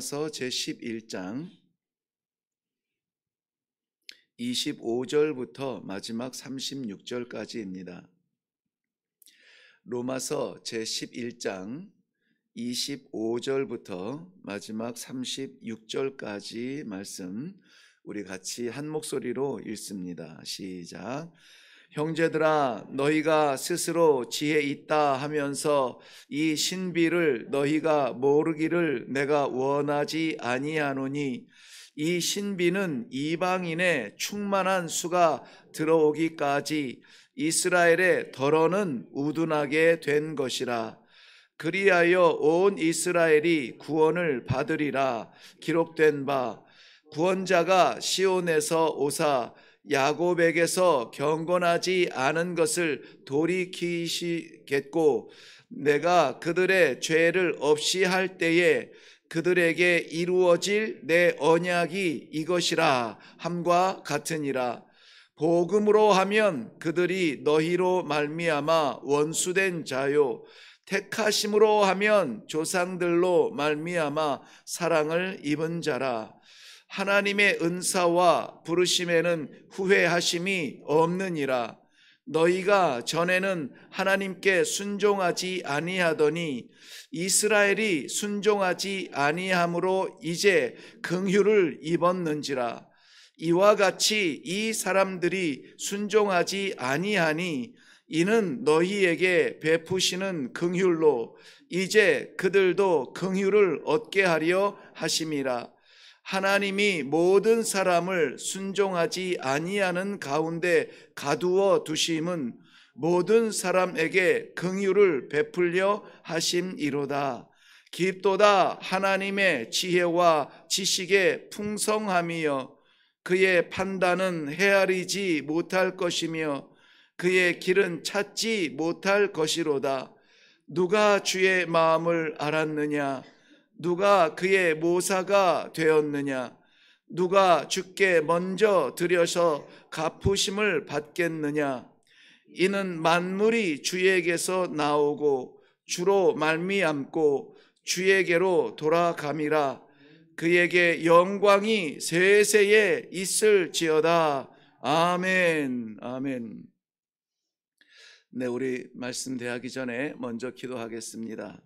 로마서 제11장 25절부터 마지막 36절까지입니다. 로마서 제11장 25절부터 마지막 36절까지 말씀 우리 같이 한 목소리로 읽습니다. 시작. 형제들아, 너희가 스스로 지혜 있다 하면서 이 신비를 너희가 모르기를 내가 원하지 아니하노니, 이 신비는 이방인의 충만한 수가 들어오기까지 이스라엘의 덜어는 우둔하게 된 것이라. 그리하여 온 이스라엘이 구원을 받으리라. 기록된 바, 구원자가 시온에서 오사 야곱에게서 경건하지 않은 것을 돌이키시겠고, 내가 그들의 죄를 없이 할 때에 그들에게 이루어질 내 언약이 이것이라 함과 같으니라. 복음으로 하면 그들이 너희로 말미암아 원수된 자요, 택하심으로 하면 조상들로 말미암아 사랑을 입은 자라. 하나님의 은사와 부르심에는 후회하심이 없느니라. 너희가 전에는 하나님께 순종하지 아니하더니 이스라엘이 순종하지 아니함으로 이제 긍휼을 입었는지라. 이와 같이 이 사람들이 순종하지 아니하니 이는 너희에게 베푸시는 긍휼로 이제 그들도 긍휼을 얻게 하려 하심이라. 하나님이 모든 사람을 순종하지 아니하는 가운데 가두어 두심은 모든 사람에게 긍휼을 베풀려 하심이로다. 깊도다 하나님의 지혜와 지식의 풍성함이여, 그의 판단은 헤아리지 못할 것이며 그의 길은 찾지 못할 것이로다. 누가 주의 마음을 알았느냐? 누가 그의 모사가 되었느냐? 누가 주께 먼저 드려서 갚으심을 받겠느냐? 이는 만물이 주에게서 나오고 주로 말미암고 주에게로 돌아감이라. 그에게 영광이 세세에 있을지어다. 아멘. 아멘. 네, 우리 말씀 대하기 전에 먼저 기도하겠습니다.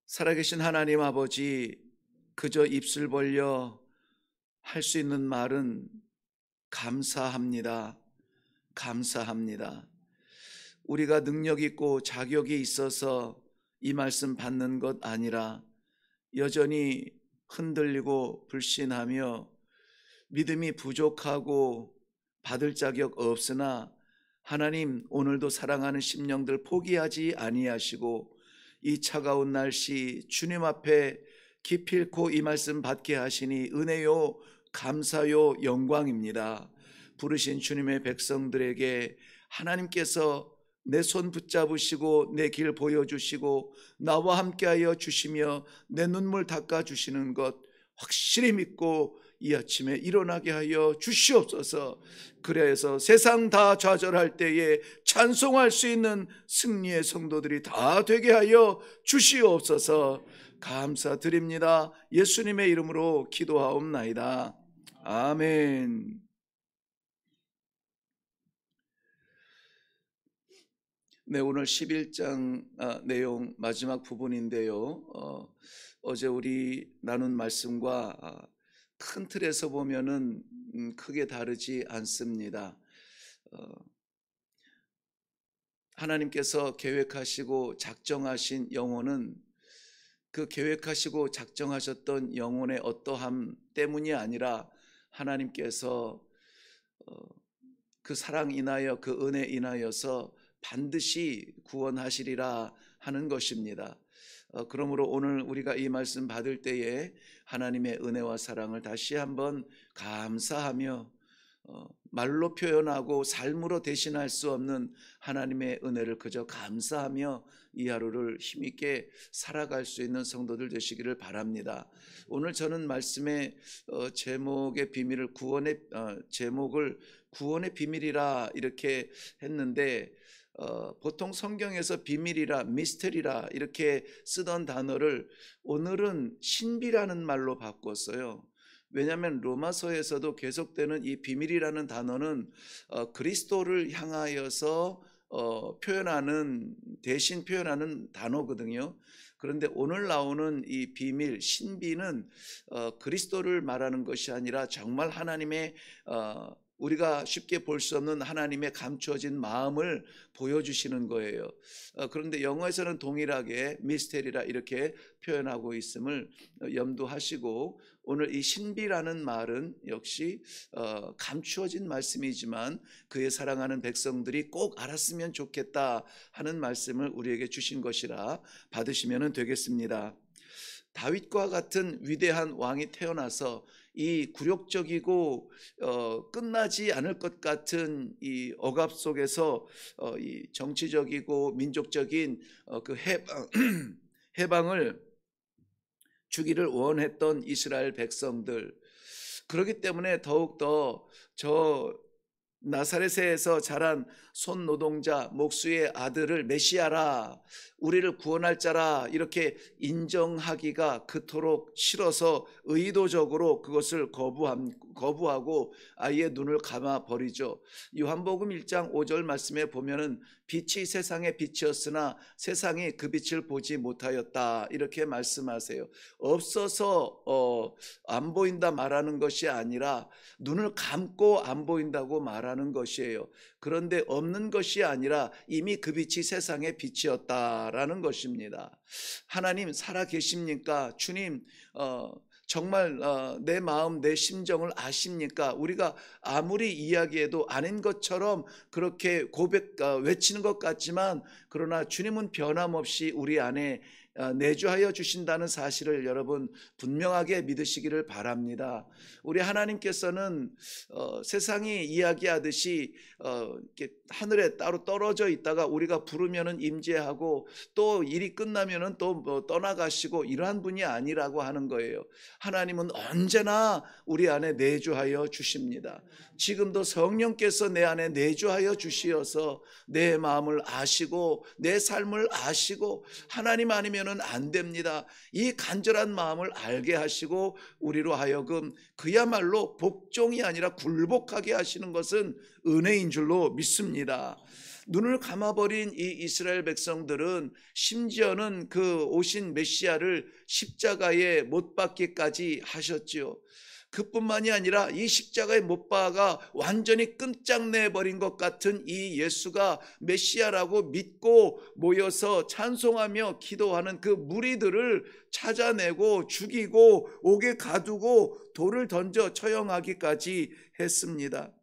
살아계신 하나님 아버지, 그저 입술 벌려 할 수 있는 말은 감사합니다. 감사합니다. 우리가 능력 있고 자격이 있어서 이 말씀 받는 것 아니라 여전히 흔들리고 불신하며 믿음이 부족하고 받을 자격 없으나 하나님, 오늘도 사랑하는 심령들 포기하지 아니하시고 이 차가운 날씨 주님 앞에 기필코 이 말씀 받게 하시니 은혜요, 감사요, 영광입니다. 부르신 주님의 백성들에게 하나님께서 내 손 붙잡으시고 내 길 보여주시고 나와 함께하여 주시며 내 눈물 닦아주시는 것 확실히 믿고 이 아침에 일어나게 하여 주시옵소서. 그래서 세상 다 좌절할 때에 찬송할 수 있는 승리의 성도들이 다 되게 하여 주시옵소서. 감사드립니다. 예수님의 이름으로 기도하옵나이다. 아멘. 네, 오늘 11장 내용 마지막 부분인데요. 어제 우리 나눈 말씀과 큰 틀에서 보면은 크게 다르지 않습니다. 하나님께서 계획하시고 작정하신 영혼은 그 계획하시고 작정하셨던 영혼의 어떠함 때문이 아니라 하나님께서 그 사랑 인하여 그 은혜 인하여서 반드시 구원하시리라 하는 것입니다. 그러므로 오늘 우리가 이 말씀 받을 때에 하나님의 은혜와 사랑을 다시 한번 감사하며 말로 표현하고 삶으로 대신할 수 없는 하나님의 은혜를 그저 감사하며 이 하루를 힘있게 살아갈 수 있는 성도들 되시기를 바랍니다. 오늘 저는 말씀의 제목의 비밀을 제목을 구원의 비밀이라 이렇게 했는데 보통 성경에서 비밀이라 미스테리라 이렇게 쓰던 단어를 오늘은 신비라는 말로 바꿨어요. 왜냐하면 로마서에서도 계속되는 이 비밀이라는 단어는 그리스도를 향하여서 대신 표현하는 단어거든요. 그런데 오늘 나오는 이 비밀, 신비는 그리스도를 말하는 것이 아니라 정말 하나님의 우리가 쉽게 볼 수 없는 하나님의 감추어진 마음을 보여주시는 거예요. 그런데 영어에서는 동일하게 미스테리라 이렇게 표현하고 있음을 염두하시고, 오늘 이 신비라는 말은 역시 감추어진 말씀이지만 그의 사랑하는 백성들이 꼭 알았으면 좋겠다 하는 말씀을 우리에게 주신 것이라 받으시면 되겠습니다. 다윗과 같은 위대한 왕이 태어나서 이 굴욕적이고 끝나지 않을 것 같은 이 억압 속에서 이 정치적이고 민족적인 그 해방을 주기를 원했던 이스라엘 백성들, 그렇기 때문에 더욱더 저 나사렛에서 자란 손노동자 목수의 아들을 메시아라, 우리를 구원할 자라 이렇게 인정하기가 그토록 싫어서 의도적으로 그것을 거부하고 아예 눈을 감아 버리죠. 요한복음 1장 5절 말씀에 보면은 빛이 세상의 빛이었으나 세상이 그 빛을 보지 못하였다 이렇게 말씀하세요. 없어서 안 보인다 말하는 것이 아니라 눈을 감고 안 보인다고 말하는 것이에요. 그런데 없는 것이 아니라 이미 그 빛이 세상의 빛이었다라는 것입니다. 하나님 살아 계십니까? 주님 정말 내 마음 내 심정을 아십니까? 우리가 아무리 이야기해도 아닌 것처럼 그렇게 외치는 것 같지만, 그러나 주님은 변함없이 우리 안에 내주하여 주신다는 사실을 여러분 분명하게 믿으시기를 바랍니다. 우리 하나님께서는 세상이 이야기하듯이 이렇게 하늘에 따로 떨어져 있다가 우리가 부르면은 임재하고 또 일이 끝나면은 또 떠나가시고 이러한 분이 아니라고 하는 거예요. 하나님은 언제나 우리 안에 내주하여 주십니다. 지금도 성령께서 내 안에 내주하여 주시어서 내 마음을 아시고 내 삶을 아시고 하나님 아니면은 안 됩니다. 이 간절한 마음을 알게 하시고 우리로 하여금 그야말로 복종이 아니라 굴복하게 하시는 것은 은혜인 줄로 믿습니다. 눈을 감아버린 이 이스라엘 백성들은 심지어는 그 오신 메시아를 십자가에 못 박기까지 하셨지요. 그뿐만이 아니라 이 십자가에 못 박아 완전히 끝장내버린 것 같은 이 예수가 메시아라고 믿고 모여서 찬송하며 기도하는 그 무리들을 찾아내고 죽이고 옥에 가두고 돌을 던져 처형하기까지 했습니다.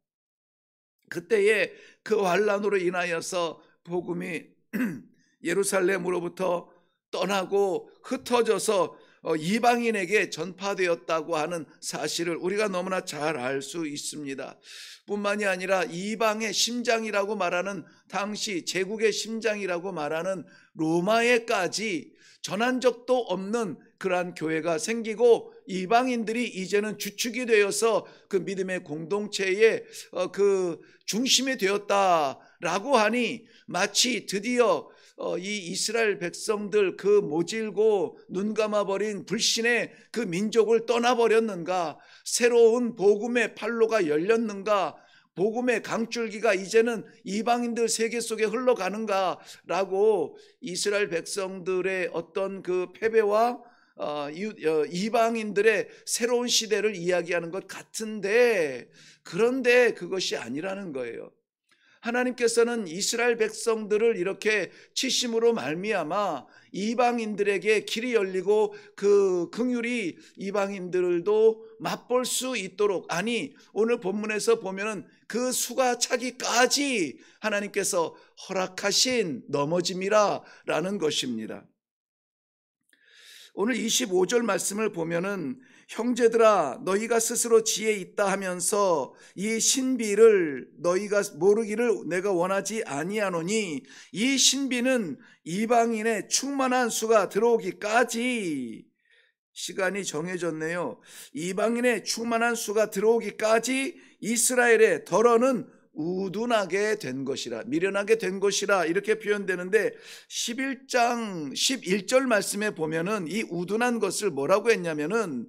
그때에 그 환난으로 인하여서 복음이 예루살렘으로부터 떠나고 흩어져서 이방인에게 전파되었다고 하는 사실을 우리가 너무나 잘 알 수 있습니다. 뿐만이 아니라 이방의 심장이라고 말하는, 당시 제국의 심장이라고 말하는 로마에까지 전한 적도 없는 그러한 교회가 생기고 이방인들이 이제는 주축이 되어서 그 믿음의 공동체의 그 중심이 되었다라고 하니, 마치 드디어 이 이스라엘 백성들 그 모질고 눈 감아버린 불신의 그 민족을 떠나버렸는가, 새로운 복음의 판로가 열렸는가, 복음의 강줄기가 이제는 이방인들 세계 속에 흘러가는가 라고 이스라엘 백성들의 어떤 그 패배와 이방인들의 새로운 시대를 이야기하는 것 같은데, 그런데 그것이 아니라는 거예요. 하나님께서는 이스라엘 백성들을 이렇게 치심으로 말미암아 이방인들에게 길이 열리고 그 긍휼이 이방인들도 맛볼 수 있도록, 아니 오늘 본문에서 보면은 그 수가 차기까지 하나님께서 허락하신 넘어짐이라 라는 것입니다. 오늘 25절 말씀을 보면은 형제들아 너희가 스스로 지혜 있다 하면서 이 신비를 너희가 모르기를 내가 원하지 아니하노니, 이 신비는 이방인의 충만한 수가 들어오기까지, 시간이 정해졌네요. 이방인의 충만한 수가 들어오기까지 이스라엘의 덜어는 우둔하게 된 것이라, 미련하게 된 것이라 이렇게 표현되는데 11장 11절 말씀에 보면은 이 우둔한 것을 뭐라고 했냐면은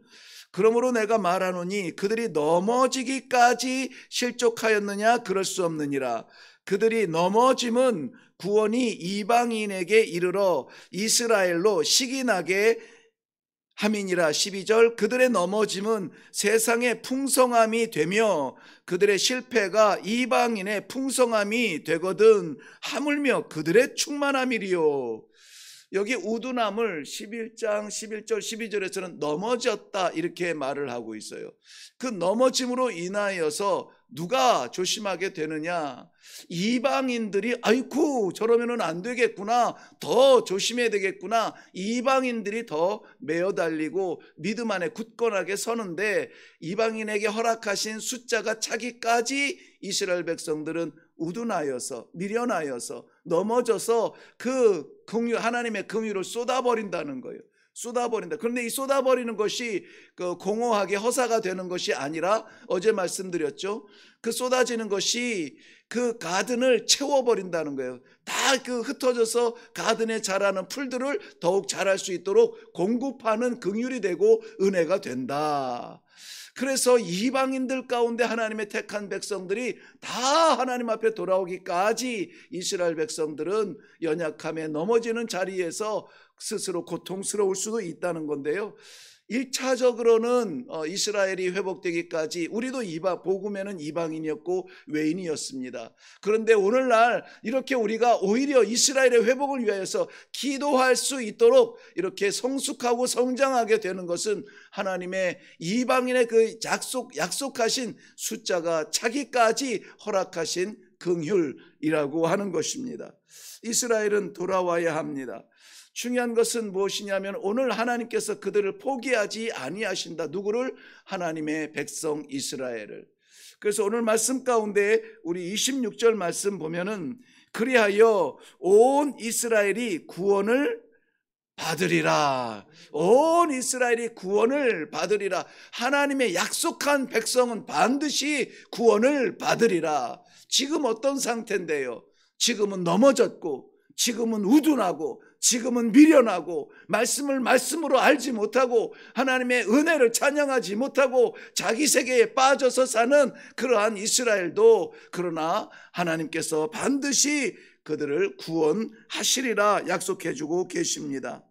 그러므로 내가 말하노니 그들이 넘어지기까지 실족하였느냐? 그럴 수 없느니라. 그들이 넘어짐은 구원이 이방인에게 이르러 이스라엘로 시기나게 함이니라. 12절 그들의 넘어짐은 세상의 풍성함이 되며 그들의 실패가 이방인의 풍성함이 되거든 하물며 그들의 충만함이리요. 여기 우둔함을 11장 11절 12절에서는 넘어졌다 이렇게 말을 하고 있어요. 그 넘어짐으로 인하여서 누가 조심하게 되느냐? 이방인들이 아이쿠 저러면은 안 되겠구나, 더 조심해야 되겠구나, 이방인들이 더 메어 달리고 믿음 안에 굳건하게 서는데 이방인에게 허락하신 숫자가 차기까지 이스라엘 백성들은 우둔하여서 미련하여서 넘어져서 그 하나님의 긍휼을 쏟아버린다는 거예요. 쏟아버린다. 그런데 이 쏟아버리는 것이 그 공허하게 허사가 되는 것이 아니라 어제 말씀드렸죠. 그 쏟아지는 것이 그 가든을 채워버린다는 거예요. 다 그 흩어져서 가든에 자라는 풀들을 더욱 자랄 수 있도록 공급하는 긍휼이 되고 은혜가 된다. 그래서 이방인들 가운데 하나님의 택한 백성들이 다 하나님 앞에 돌아오기까지 이스라엘 백성들은 연약함에 넘어지는 자리에서 스스로 고통스러울 수도 있다는 건데요. 1차적으로는 이스라엘이 회복되기까지 우리도 복음에는 이방인이었고 외인이었습니다. 그런데 오늘날 이렇게 우리가 오히려 이스라엘의 회복을 위하여서 기도할 수 있도록 이렇게 성숙하고 성장하게 되는 것은 하나님의 이방인의 그 약속하신 숫자가 차기까지 허락하신 긍휼이라고 하는 것입니다. 이스라엘은 돌아와야 합니다. 중요한 것은 무엇이냐면 오늘 하나님께서 그들을 포기하지 아니하신다. 누구를? 하나님의 백성 이스라엘을. 그래서 오늘 말씀 가운데 우리 26절 말씀 보면은 그리하여 온 이스라엘이 구원을 받으리라. 온 이스라엘이 구원을 받으리라. 하나님의 약속한 백성은 반드시 구원을 받으리라. 지금 어떤 상태인데요? 지금은 넘어졌고, 지금은 우둔하고, 지금은 미련하고, 말씀을 말씀으로 알지 못하고, 하나님의 은혜를 찬양하지 못하고 자기 세계에 빠져서 사는 그러한 이스라엘도, 그러나 하나님께서 반드시 그들을 구원하시리라 약속해주고 계십니다.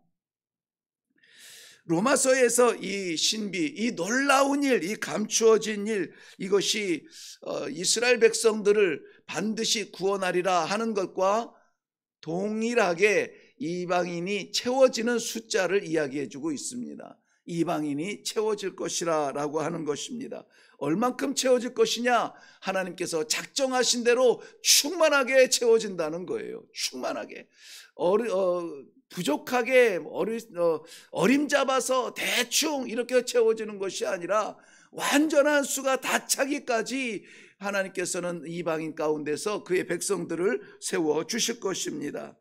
로마서에서 이 신비, 이 놀라운 일, 이 감추어진 일, 이것이 이스라엘 백성들을 반드시 구원하리라 하는 것과 동일하게 이방인이 채워지는 숫자를 이야기해주고 있습니다. 이방인이 채워질 것이라 라고 하는 것입니다. 얼만큼 채워질 것이냐? 하나님께서 작정하신 대로 충만하게 채워진다는 거예요. 충만하게. 부족하게 어림잡아서 대충 이렇게 채워지는 것이 아니라 완전한 수가 다 차기까지 하나님께서는 이방인 가운데서 그의 백성들을 세워 주실 것입니다.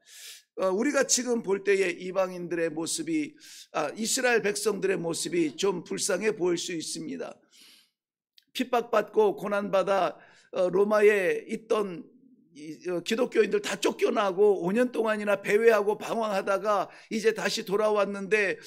우리가 지금 볼 때에 이방인들의 모습이, 이스라엘 백성들의 모습이 좀 불쌍해 보일 수 있습니다. 핍박받고 고난받아 로마에 있던 기독교인들 다 쫓겨나고 5년 동안이나 배회하고 방황하다가 이제 다시 돌아왔는데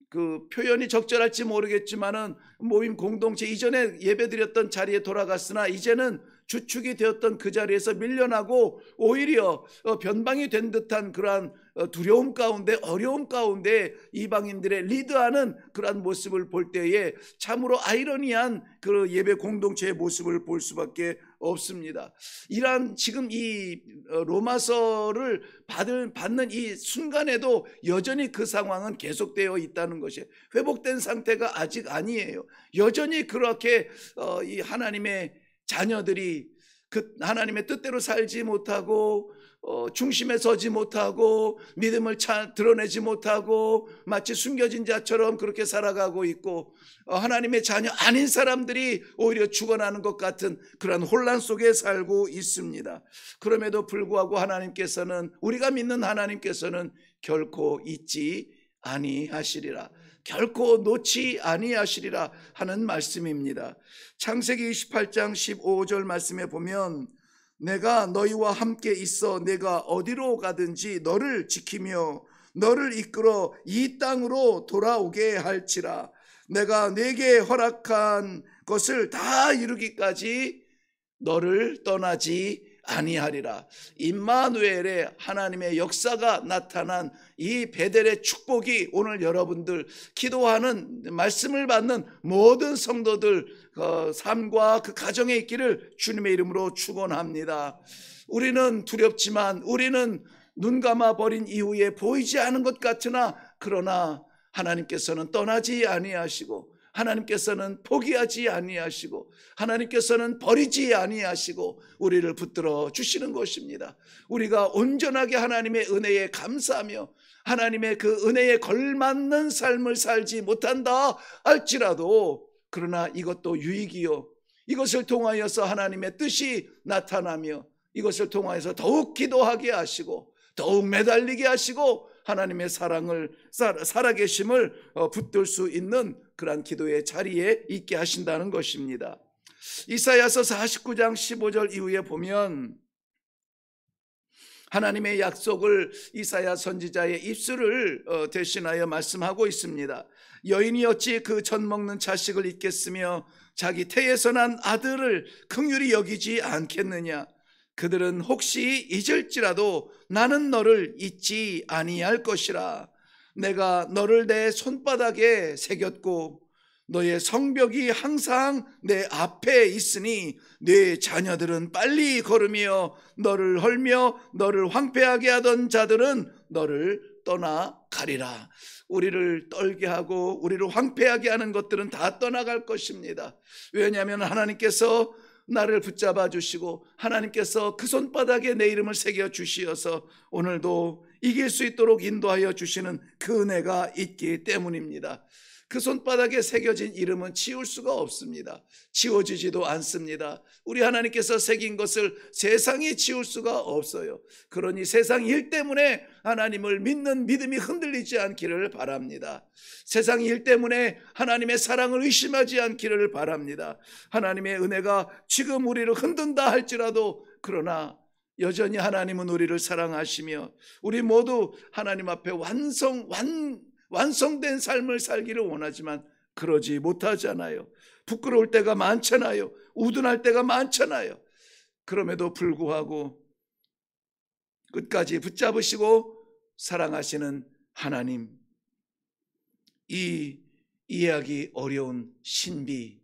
그 표현이 적절할지 모르겠지만은 모임 공동체 이전에 예배드렸던 자리에 돌아갔으나 이제는 주축이 되었던 그 자리에서 밀려나고 오히려 변방이 된 듯한 그러한 두려움 가운데, 어려움 가운데 이방인들의 리드하는 그러한 모습을 볼 때에 참으로 아이러니한 그 예배 공동체의 모습을 볼 수밖에 없습니다. 이러한 지금 이 로마서를 받는 이 순간에도 여전히 그 상황은 계속되어 있다는 것이에요. 회복된 상태가 아직 아니에요. 여전히 그렇게 이 하나님의 자녀들이 그 하나님의 뜻대로 살지 못하고 중심에 서지 못하고 믿음을 드러내지 못하고 마치 숨겨진 자처럼 그렇게 살아가고 있고 하나님의 자녀 아닌 사람들이 오히려 죽어나는 것 같은 그런 혼란 속에 살고 있습니다. 그럼에도 불구하고 하나님께서는, 우리가 믿는 하나님께서는 결코 잊지 아니하시리라. 결코 놓지 아니하시리라 하는 말씀입니다. 창세기 28장 15절 말씀에 보면 내가 너희와 함께 있어 내가 어디로 가든지 너를 지키며 너를 이끌어 이 땅으로 돌아오게 할지라. 내가 네게 허락한 것을 다 이루기까지 너를 떠나지 아니하리라. 임마누엘의 하나님의 역사가 나타난 이 베델의 축복이 오늘 여러분들 기도하는 말씀을 받는 모든 성도들 삶과 그 가정에 있기를 주님의 이름으로 축원합니다. 우리는 두렵지만, 우리는 눈 감아 버린 이후에 보이지 않은 것 같으나, 그러나 하나님께서는 떠나지 아니하시고, 하나님께서는 포기하지 아니하시고, 하나님께서는 버리지 아니하시고 우리를 붙들어 주시는 것입니다. 우리가 온전하게 하나님의 은혜에 감사하며 하나님의 그 은혜에 걸맞는 삶을 살지 못한다 할지라도, 그러나 이것도 유익이요, 이것을 통하여서 하나님의 뜻이 나타나며 이것을 통하여서 더욱 기도하게 하시고 더욱 매달리게 하시고 하나님의 사랑을 살아계심을 붙들 수 있는 그러한 기도의 자리에 있게 하신다는 것입니다. 이사야서 49장 15절 이후에 보면 하나님의 약속을 이사야 선지자의 입술을 대신하여 말씀하고 있습니다. 여인이 어찌 그 젖 먹는 자식을 잊겠으며 자기 태에서 난 아들을 긍휼히 여기지 않겠느냐. 그들은 혹시 잊을지라도 나는 너를 잊지 아니할 것이라. 내가 너를 내 손바닥에 새겼고 너의 성벽이 항상 내 앞에 있으니 네 자녀들은 빨리 걸으며 너를 헐며 너를 황폐하게 하던 자들은 너를 떠나가리라. 우리를 떨게 하고 우리를 황폐하게 하는 것들은 다 떠나갈 것입니다. 왜냐하면 하나님께서 나를 붙잡아 주시고 하나님께서 그 손바닥에 내 이름을 새겨 주시어서 오늘도 이길 수 있도록 인도하여 주시는 그 은혜가 있기 때문입니다. 그 손바닥에 새겨진 이름은 지울 수가 없습니다. 지워지지도 않습니다. 우리 하나님께서 새긴 것을 세상이 지울 수가 없어요. 그러니 세상 일 때문에 하나님을 믿는 믿음이 흔들리지 않기를 바랍니다. 세상 일 때문에 하나님의 사랑을 의심하지 않기를 바랍니다. 하나님의 은혜가 지금 우리를 흔든다 할지라도, 그러나 여전히 하나님은 우리를 사랑하시며 우리 모두 하나님 앞에 완성된 삶을 살기를 원하지만 그러지 못하잖아요. 부끄러울 때가 많잖아요. 우둔할 때가 많잖아요. 그럼에도 불구하고 끝까지 붙잡으시고 사랑하시는 하나님, 이 이해하기 어려운 신비,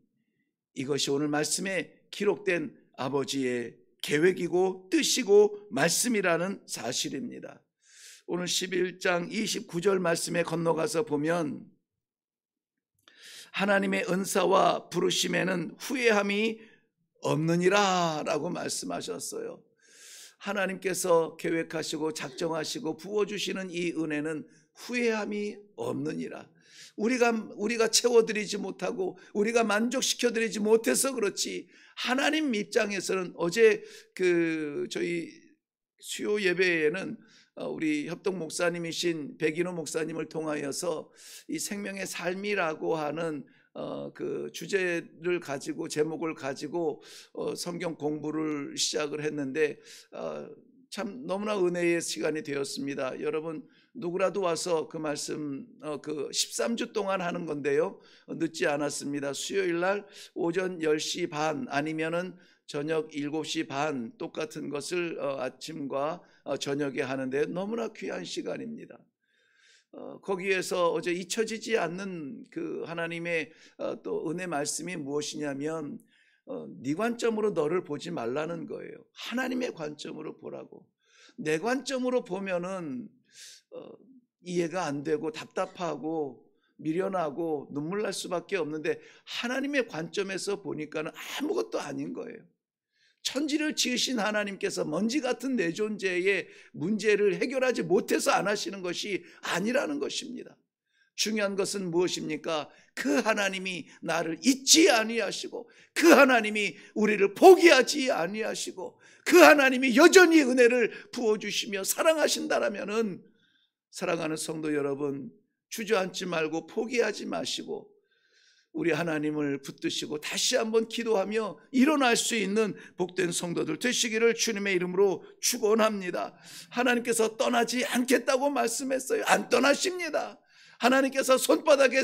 이것이 오늘 말씀에 기록된 아버지의 계획이고 뜻이고 말씀이라는 사실입니다. 오늘 11장 29절 말씀에 건너가서 보면 하나님의 은사와 부르심에는 후회함이 없느니라 라고 말씀하셨어요. 하나님께서 계획하시고 작정하시고 부어주시는 이 은혜는 후회함이 없느니라. 우리가 채워드리지 못하고 우리가 만족시켜드리지 못해서 그렇지, 하나님 입장에서는 어제 저희 수요 예배에는 우리 협동 목사님이신 백인호 목사님을 통하여서 이 생명의 삶이라고 하는 그 주제를 가지고, 제목을 가지고 성경 공부를 시작을 했는데 참 너무나 은혜의 시간이 되었습니다. 여러분 누구라도 와서 그 말씀 13주 동안 하는 건데요, 늦지 않았습니다. 수요일 날 오전 10시 반 아니면은 저녁 7시 반 똑같은 것을 아침과 저녁에 하는데 너무나 귀한 시간입니다. 거기에서 어제 잊혀지지 않는 그 하나님의 또 은혜 말씀이 무엇이냐면 네 관점으로 너를 보지 말라는 거예요. 하나님의 관점으로 보라고. 내 관점으로 보면은 이해가 안 되고 답답하고 미련하고 눈물 날 수밖에 없는데, 하나님의 관점에서 보니까는 아무것도 아닌 거예요. 천지를 지으신 하나님께서 먼지 같은 내 존재의 문제를 해결하지 못해서 안 하시는 것이 아니라는 것입니다. 중요한 것은 무엇입니까? 그 하나님이 나를 잊지 아니하시고, 그 하나님이 우리를 포기하지 아니하시고, 그 하나님이 여전히 은혜를 부어주시며 사랑하신다라면은, 사랑하는 성도 여러분, 주저앉지 말고 포기하지 마시고 우리 하나님을 붙드시고 다시 한번 기도하며 일어날 수 있는 복된 성도들 되시기를 주님의 이름으로 축원합니다. 하나님께서 떠나지 않겠다고 말씀했어요. 안 떠나십니다. 하나님께서 손바닥에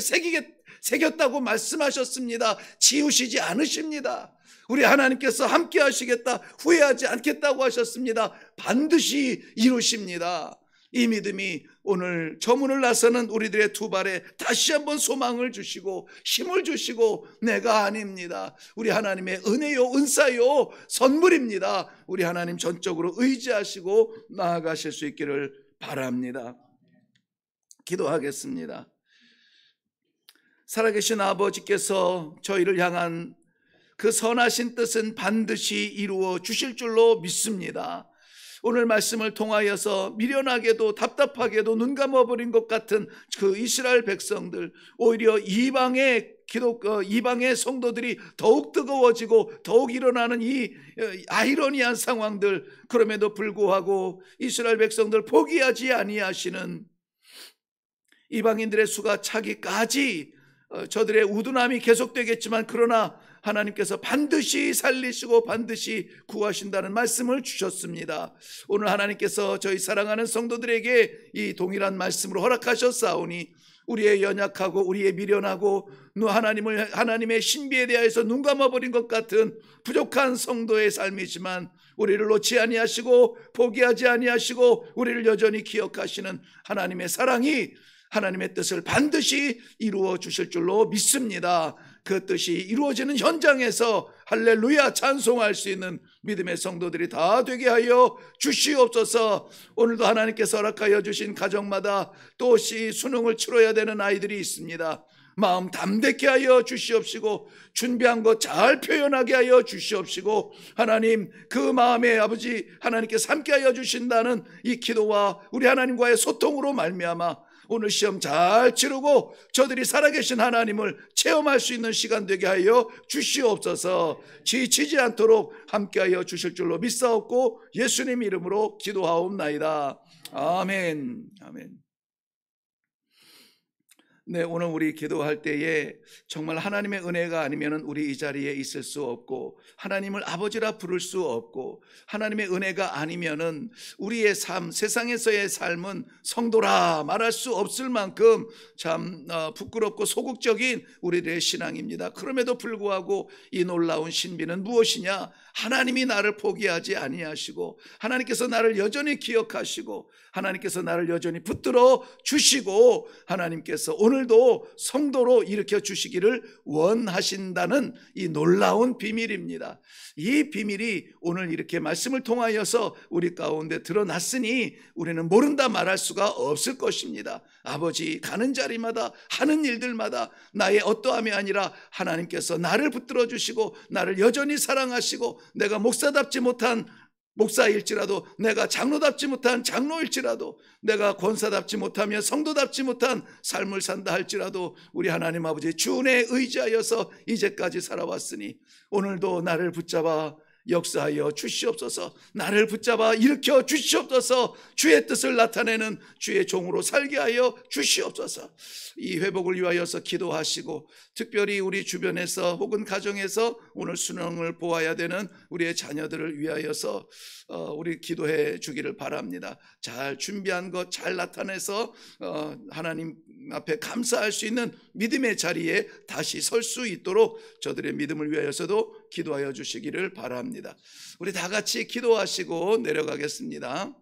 새겼다고 말씀하셨습니다. 지우시지 않으십니다. 우리 하나님께서 함께 하시겠다, 후회하지 않겠다고 하셨습니다. 반드시 이루십니다. 이 믿음이 오늘 저 문을 나서는 우리들의 두 발에 다시 한번 소망을 주시고 힘을 주시고 내가 아닙니다. 우리 하나님의 은혜요, 은사요, 선물입니다. 우리 하나님 전적으로 의지하시고 나아가실 수 있기를 바랍니다. 기도하겠습니다. 살아계신 아버지께서 저희를 향한 그 선하신 뜻은 반드시 이루어 주실 줄로 믿습니다. 오늘 말씀을 통하여서 미련하게도 답답하게도 눈 감아버린 것 같은 그 이스라엘 백성들, 오히려 이방의 성도들이 더욱 뜨거워지고 더욱 일어나는 이 아이러니한 상황들, 그럼에도 불구하고 이스라엘 백성들 포기하지 아니하시는 이방인들의 수가 차기까지 저들의 우둔함이 계속되겠지만 그러나 하나님께서 반드시 살리시고 반드시 구하신다는 말씀을 주셨습니다. 오늘 하나님께서 저희 사랑하는 성도들에게 이 동일한 말씀으로 허락하셨사오니 우리의 연약하고 우리의 미련하고 하나님의 신비에 대하여서 눈 감아버린 것 같은 부족한 성도의 삶이지만 우리를 놓지 아니하시고 포기하지 아니하시고 우리를 여전히 기억하시는 하나님의 사랑이 하나님의 뜻을 반드시 이루어 주실 줄로 믿습니다. 그 뜻이 이루어지는 현장에서 할렐루야 찬송할 수 있는 믿음의 성도들이 다 되게 하여 주시옵소서. 오늘도 하나님께서 허락하여 주신 가정마다 또 수능을 치러야 되는 아이들이 있습니다. 마음 담대케 하여 주시옵시고 준비한 것 잘 표현하게 하여 주시옵시고 하나님 그 마음에 아버지 하나님께서 함께 하여 주신다는 이 기도와 우리 하나님과의 소통으로 말미암아 오늘 시험 잘 치르고 저들이 살아계신 하나님을 체험할 수 있는 시간 되게 하여 주시옵소서. 지치지 않도록 함께하여 주실 줄로 믿사옵고 예수님 이름으로 기도하옵나이다. 아멘. 아멘. 네, 오늘 우리 기도할 때에 정말 하나님의 은혜가 아니면 우리 이 자리에 있을 수 없고 하나님을 아버지라 부를 수 없고 하나님의 은혜가 아니면은 우리의 삶, 세상에서의 삶은 성도라 말할 수 없을 만큼 참 부끄럽고 소극적인 우리들의 신앙입니다. 그럼에도 불구하고 이 놀라운 신비는 무엇이냐? 하나님이 나를 포기하지 아니하시고 하나님께서 나를 여전히 기억하시고 하나님께서 나를 여전히 붙들어 주시고 하나님께서 오늘도 성도로 일으켜 주시기를 원하신다는 이 놀라운 비밀입니다. 이 비밀이 오늘 이렇게 말씀을 통하여서 우리 가운데 드러났으니 우리는 모른다 말할 수가 없을 것입니다. 아버지 가는 자리마다 하는 일들마다 나의 어떠함이 아니라 하나님께서 나를 붙들어 주시고 나를 여전히 사랑하시고 내가 목사답지 못한 목사일지라도 내가 장로답지 못한 장로일지라도 내가 권사답지 못하며 성도답지 못한 삶을 산다 할지라도 우리 하나님 아버지 주은혜에 의지하여서 이제까지 살아왔으니 오늘도 나를 붙잡아 역사하여 주시옵소서. 나를 붙잡아 일으켜 주시옵소서. 주의 뜻을 나타내는 주의 종으로 살게 하여 주시옵소서. 이 회복을 위하여서 기도하시고 특별히 우리 주변에서 혹은 가정에서 오늘 수능을 보아야 되는 우리의 자녀들을 위하여서 우리 기도해 주기를 바랍니다. 잘 준비한 것 잘 나타내서 하나님 앞에 감사할 수 있는 믿음의 자리에 다시 설 수 있도록 저들의 믿음을 위하여서도 기도하여 주시기를 바랍니다. 우리 다 같이 기도하시고 내려가겠습니다.